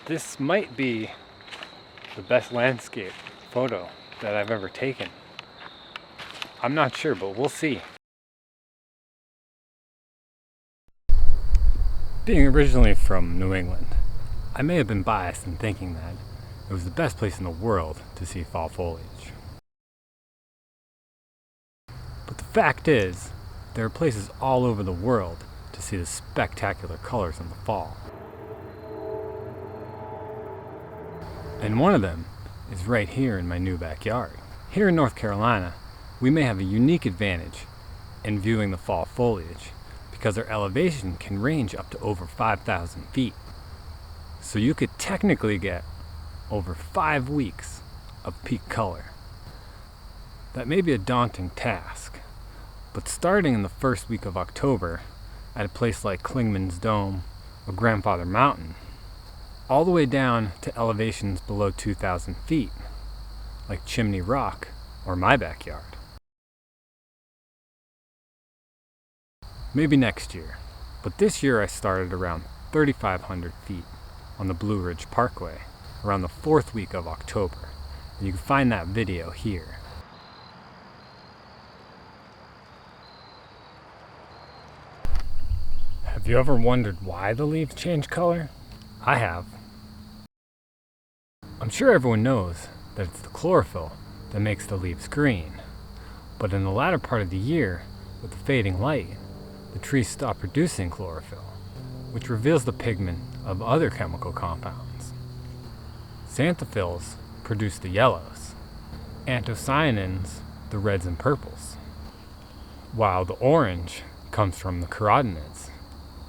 This might be the best landscape photo that I've ever taken. I'm not sure, but we'll see. Being originally from New England, I may have been biased in thinking that it was the best place in the world to see fall foliage. But the fact is, there are places all over the world to see the spectacular colors in the fall. And one of them is right here in my new backyard. Here in North Carolina, we may have a unique advantage in viewing the fall foliage because our elevation can range up to over 5,000 feet. So you could technically get over 5 weeks of peak color. That may be a daunting task, but starting in the first week of October at a place like Clingman's Dome or Grandfather Mountain, all the way down to elevations below 2,000 feet, like Chimney Rock or my backyard. Maybe next year, but this year I started around 3,500 feet on the Blue Ridge Parkway around the 4th week of October, and you can find that video here. Have you ever wondered why the leaves change color? I have. I'm sure everyone knows that it's the chlorophyll that makes the leaves green, but in the latter part of the year, with the fading light, the trees stop producing chlorophyll, which reveals the pigment of other chemical compounds. Xanthophylls produce the yellows, anthocyanins the reds and purples, while the orange comes from the carotenoids.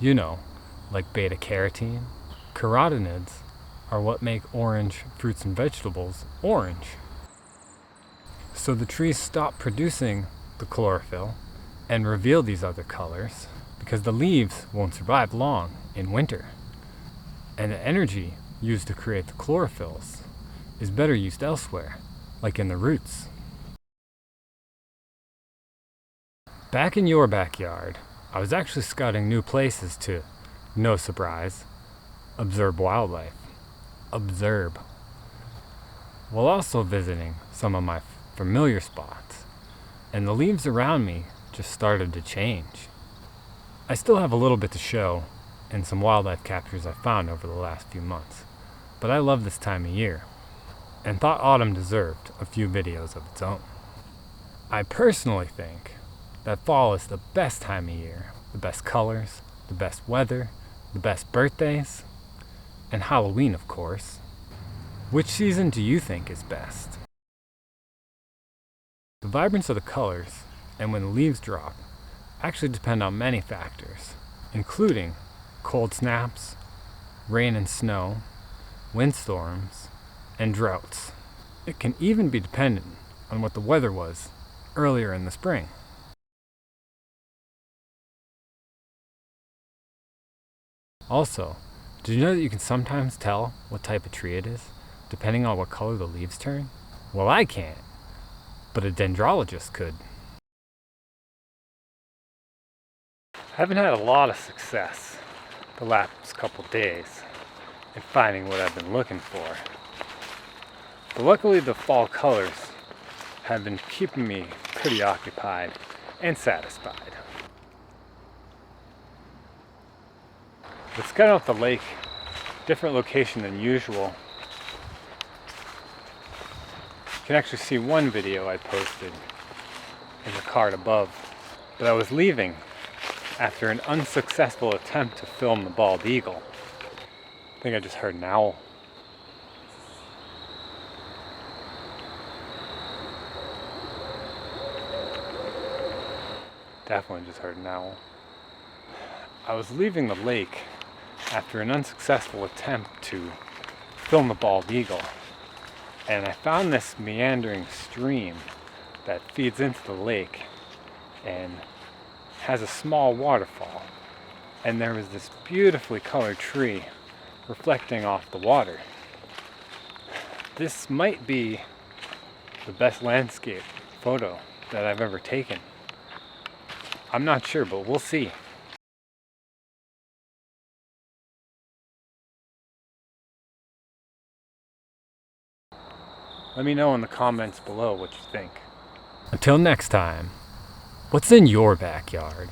You know, like beta-carotene. Carotenoids are what make orange fruits and vegetables orange. So the trees stop producing the chlorophyll and reveal these other colors because the leaves won't survive long in winter. And the energy used to create the chlorophylls is better used elsewhere, like in the roots. Back in your backyard, I was actually scouting new places to, no surprise, observe wildlife. Observe. While also visiting some of my familiar spots, and the leaves around me just started to change. I still have a little bit to show and some wildlife captures I found over the last few months, but I love this time of year and thought autumn deserved a few videos of its own. I personally think that fall is the best time of year, the best colors, the best weather, the best birthdays, and Halloween, of course. Which season do you think is best? The vibrance of the colors and when the leaves drop actually depend on many factors, including cold snaps, rain and snow, windstorms, and droughts. It can even be dependent on what the weather was earlier in the spring. Also, did you know that you can sometimes tell what type of tree it is, depending on what color the leaves turn? Well, I can't, but a dendrologist could. I haven't had a lot of success the last couple days in finding what I've been looking for. But luckily the fall colors have been keeping me pretty occupied and satisfied. Let's get off the lake, different location than usual. You can actually see one video I posted in the card above, but I was leaving after an unsuccessful attempt to film the bald eagle. I think I just heard an owl. Definitely just heard an owl. I was leaving the lake after an unsuccessful attempt to film the bald eagle, and I found this meandering stream that feeds into the lake and has a small waterfall, and there was this beautifully colored tree reflecting off the water. This might be the best landscape photo that I've ever taken. I'm not sure, but we'll see. Let me know in the comments below what you think. Until next time, what's in your backyard?